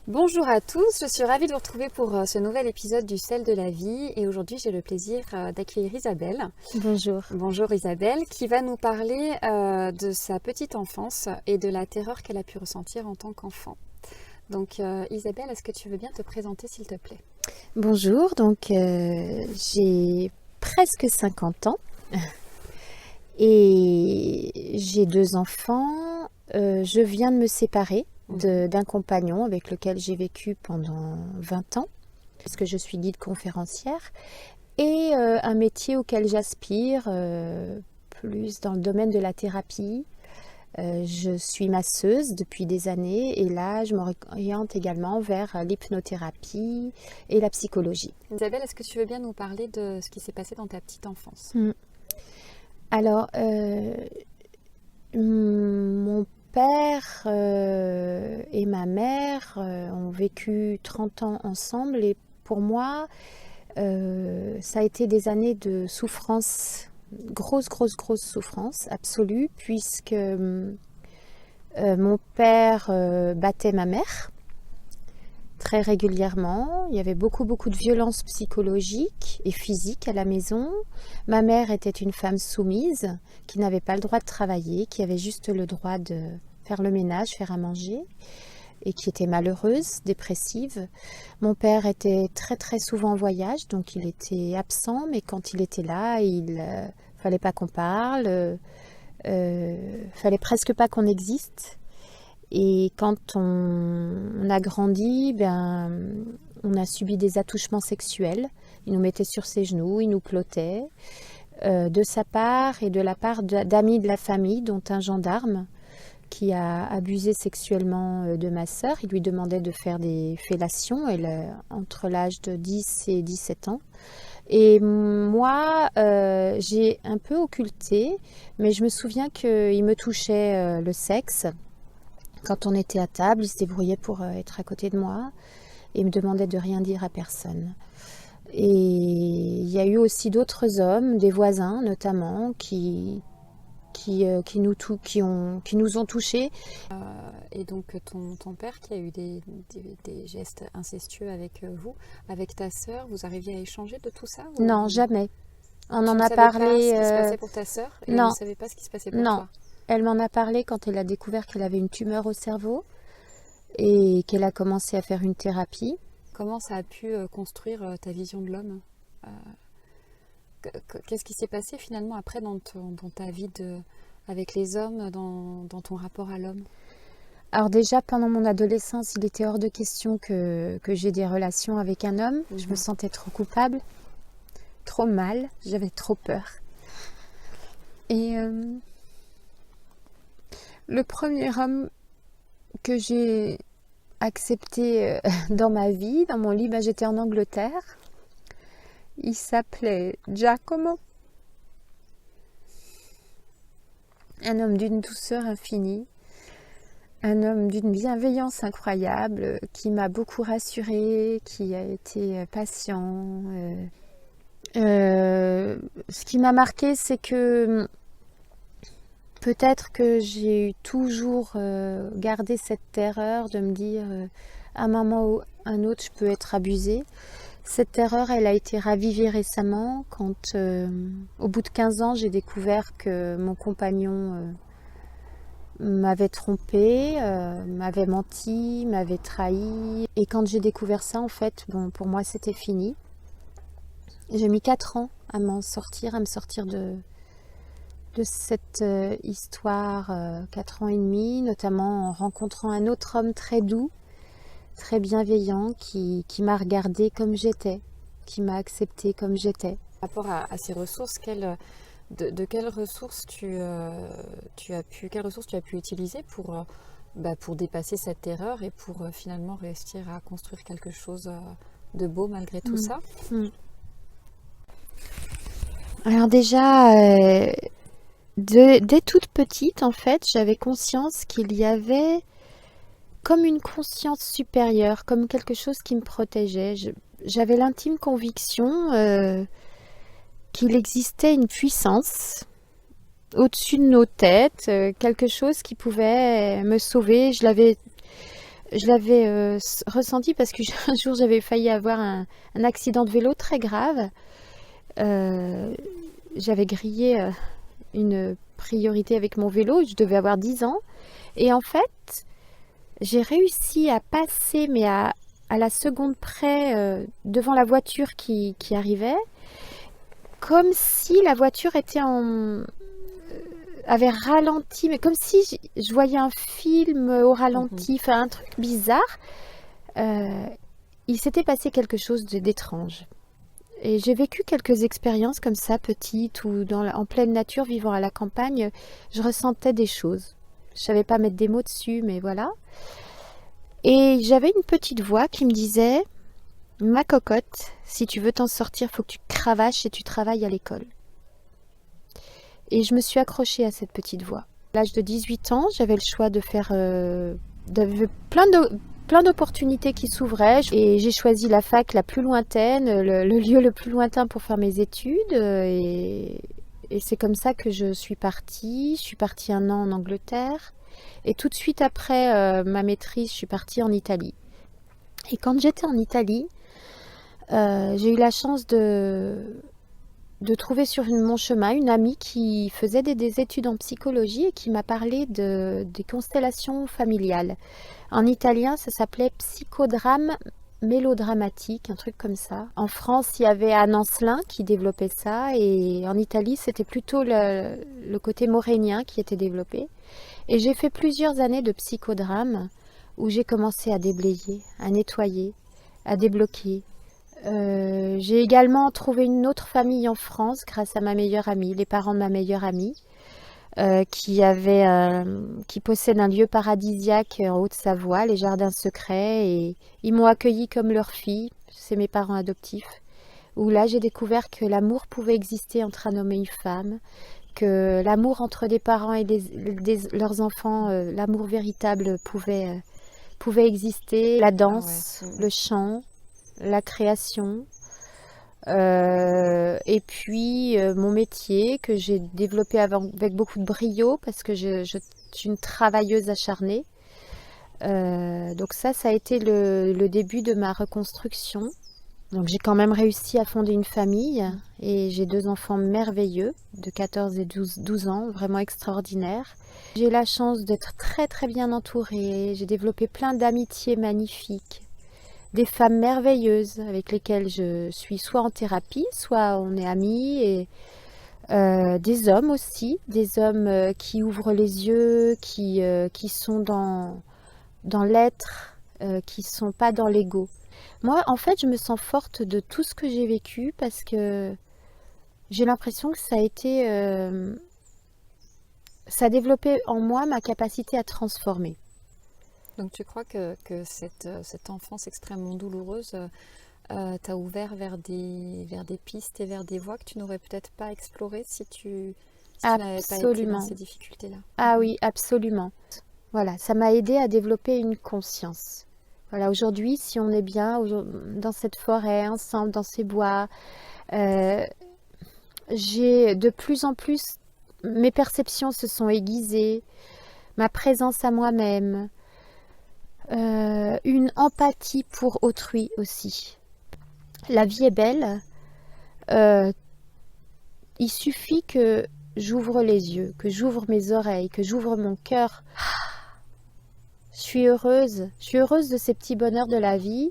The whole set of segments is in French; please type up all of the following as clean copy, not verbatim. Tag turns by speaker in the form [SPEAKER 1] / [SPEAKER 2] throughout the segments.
[SPEAKER 1] Bonjour à tous, je suis ravie de vous retrouver pour ce nouvel épisode du Sel de la vie et aujourd'hui j'ai le plaisir d'accueillir Isabelle.
[SPEAKER 2] Bonjour.
[SPEAKER 1] Bonjour Isabelle, qui va nous parler de sa petite enfance et de la terreur qu'elle a pu ressentir en tant qu'enfant. Donc Isabelle, est-ce que tu veux bien te présenter s'il te plaît?
[SPEAKER 2] Bonjour, j'ai presque 50 ans et j'ai 2 enfants. Je viens de me séparer d'un compagnon avec lequel j'ai vécu pendant 20 ans, parce que je suis guide conférencière, et un métier auquel j'aspire plus dans le domaine de la thérapie. Je suis masseuse depuis des années et là, je m'oriente également vers l'hypnothérapie et la psychologie.
[SPEAKER 1] Isabelle, est-ce que tu veux bien nous parler de ce qui s'est passé dans ta petite enfance?
[SPEAKER 2] Alors, mon père et ma mère ont vécu 30 ans ensemble et pour moi, ça a été des années de souffrance, grosse souffrance absolue, puisque mon père battait ma mère très régulièrement. Il y avait beaucoup de violences psychologiques et physiques à la maison. Ma mère était une femme soumise qui n'avait pas le droit de travailler, qui avait juste le droit de faire le ménage, faire à manger, et qui était malheureuse, dépressive. Mon père était très souvent en voyage, donc il était absent, mais quand il était là, il fallait pas qu'on parle, fallait presque pas qu'on existe. Et quand on a grandi, on a subi des attouchements sexuels. Il nous mettait sur ses genoux, il nous clotait, de sa part et de la part d'amis de la famille, dont un gendarme qui a abusé sexuellement de ma sœur. Il lui demandait de faire des fellations entre l'âge de 10 et 17 ans. Et moi, j'ai un peu occulté, mais je me souviens qu'il me touchait le sexe. Quand on était à table, il se débrouillait pour être à côté de moi et me demandait de rien dire à personne. Et il y a eu aussi d'autres hommes, des voisins notamment, qui nous ont touchés.
[SPEAKER 1] Et donc ton père qui a eu des gestes incestueux avec vous, avec ta sœur, vous arriviez à échanger de tout ça?
[SPEAKER 2] Non, jamais. On en
[SPEAKER 1] ne
[SPEAKER 2] a
[SPEAKER 1] savais
[SPEAKER 2] parlé.
[SPEAKER 1] pas ce qui se passait pour ta sœur et
[SPEAKER 2] Non.
[SPEAKER 1] elle ne savait pas ce qui se passait pour
[SPEAKER 2] Non.
[SPEAKER 1] toi?
[SPEAKER 2] Elle m'en a parlé quand elle a découvert qu'elle avait une tumeur au cerveau et qu'elle a commencé à faire une thérapie.
[SPEAKER 1] Comment ça a pu construire ta vision de l'homme? Qu'est-ce qui s'est passé finalement après dans ta vie avec les hommes, dans ton rapport à l'homme?
[SPEAKER 2] Alors déjà, pendant mon adolescence, il était hors de question que j'ai des relations avec un homme. Je me sentais trop coupable, trop mal, j'avais trop peur. Et le premier homme que j'ai accepté dans ma vie, dans mon lit, j'étais en Angleterre. Il s'appelait Giacomo. Un homme d'une douceur infinie, un homme d'une bienveillance incroyable, qui m'a beaucoup rassurée, qui a été patient. Ce qui m'a marqué, c'est que peut-être que j'ai toujours gardé cette terreur de me dire à un moment ou à un autre je peux être abusée. Cette terreur, elle a été ravivée récemment quand au bout de 15 ans j'ai découvert que mon compagnon m'avait trompée, m'avait menti, m'avait trahi. Et quand j'ai découvert ça, en fait, pour moi c'était fini. J'ai mis 4 ans à me sortir de cette histoire, 4 ans et demi, notamment en rencontrant un autre homme très doux, très bienveillant, qui m'a regardée comme j'étais, qui m'a acceptée comme j'étais.
[SPEAKER 1] Par rapport à ces ressources, de quelles ressources quelles ressources tu as pu utiliser pour dépasser cette terreur et pour finalement réussir à construire quelque chose de beau malgré tout ça?
[SPEAKER 2] Alors déjà, dès toute petite, en fait, j'avais conscience qu'il y avait comme une conscience supérieure, comme quelque chose qui me protégeait. J'avais l'intime conviction qu'il existait une puissance au-dessus de nos têtes, quelque chose qui pouvait me sauver. je l'avais ressenti parce que un jour j'avais failli avoir un accident de vélo très grave. J'avais grillé une priorité avec mon vélo, je devais avoir 10 ans. Et en fait, j'ai réussi à passer, mais à la seconde près, devant la voiture qui arrivait, comme si la voiture avait ralenti, mais comme si je voyais un film au ralenti, enfin un truc bizarre. Il s'était passé quelque chose d'étrange. Et j'ai vécu quelques expériences comme ça, petites, ou en pleine nature, vivant à la campagne, je ressentais des choses. Je ne savais pas mettre des mots dessus, mais voilà. Et j'avais une petite voix qui me disait « Ma cocotte, si tu veux t'en sortir, il faut que tu cravaches et tu travailles à l'école. » Et je me suis accrochée à cette petite voix. À l'âge de 18 ans, j'avais le choix de faire plein d'opportunités qui s'ouvraient. Et j'ai choisi la fac la plus lointaine, le lieu le plus lointain pour faire mes études. Et c'est comme ça que je suis partie. Je suis partie 1 an en Angleterre. Et tout de suite après ma maîtrise, je suis partie en Italie. Et quand j'étais en Italie, j'ai eu la chance de trouver sur mon chemin une amie qui faisait des études en psychologie et qui m'a parlé des constellations familiales. En italien, ça s'appelait psychodrame mélodramatique, un truc comme ça. En France, il y avait Anne Ancelin qui développait ça, et en Italie, c'était plutôt le côté maurénien qui était développé. Et j'ai fait plusieurs années de psychodrame où j'ai commencé à déblayer, à nettoyer, à débloquer. J'ai également trouvé une autre famille en France grâce à ma meilleure amie, les parents de ma meilleure amie, qui possèdent un lieu paradisiaque en Haute-Savoie, les Jardins Secrets, et ils m'ont accueillie comme leur fille, c'est mes parents adoptifs, où là j'ai découvert que l'amour pouvait exister entre un homme et une femme, que l'amour entre des parents et leurs enfants, l'amour véritable pouvait exister, la danse, le chant, la création, et puis mon métier que j'ai développé avec beaucoup de brio parce que je suis une travailleuse acharnée. Donc ça a été le début de ma reconstruction. Donc j'ai quand même réussi à fonder une famille et j'ai 2 enfants merveilleux de 14 et 12 ans, vraiment extraordinaires. J'ai la chance d'être très très bien entourée, j'ai développé plein d'amitiés magnifiques, des femmes merveilleuses avec lesquelles je suis soit en thérapie, soit on est amis, et des hommes aussi, des hommes qui ouvrent les yeux, qui sont dans l'être, qui sont pas dans l'ego. Moi, en fait, je me sens forte de tout ce que j'ai vécu parce que j'ai l'impression que ça a développé en moi ma capacité à transformer.
[SPEAKER 1] Donc tu crois que cette enfance extrêmement douloureuse t'a ouvert vers des pistes et vers des voies que tu n'aurais peut-être pas explorées si tu n'avais pas été dans ces difficultés-là?
[SPEAKER 2] Ah oui, absolument. Voilà, ça m'a aidé à développer une conscience. Voilà, aujourd'hui, si on est bien dans cette forêt, ensemble, dans ces bois, j'ai de plus en plus, mes perceptions se sont aiguisées, ma présence à moi-même, une empathie pour autrui aussi. La vie est belle, il suffit que j'ouvre les yeux, que j'ouvre mes oreilles, que j'ouvre mon cœur. Je suis heureuse de ces petits bonheurs de la vie,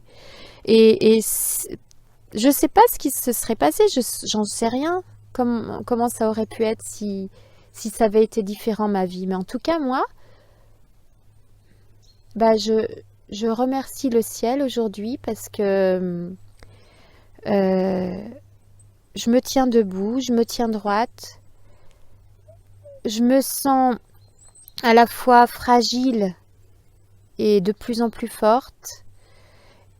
[SPEAKER 2] et je ne sais pas ce qui se serait passé, j'en sais rien, comment ça aurait pu être si ça avait été différent ma vie, mais en tout cas moi, je remercie le ciel aujourd'hui parce que je me tiens debout, je me tiens droite, je me sens à la fois fragile et de plus en plus forte,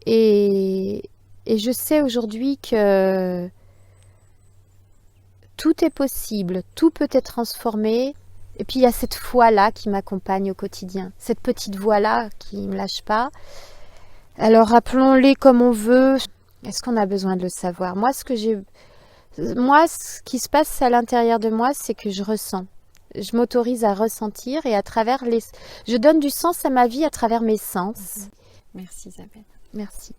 [SPEAKER 2] et je sais aujourd'hui que tout est possible, tout peut être transformé. Et puis il y a cette foi-là qui m'accompagne au quotidien, cette petite voix-là qui ne me lâche pas. Alors appelons-les comme on veut. Est-ce qu'on a besoin de le savoir? Moi, ce qui se passe à l'intérieur de moi, c'est que je ressens. Je m'autorise à ressentir, et à travers je donne du sens à ma vie à travers mes sens.
[SPEAKER 1] Merci Isabelle.
[SPEAKER 2] Merci.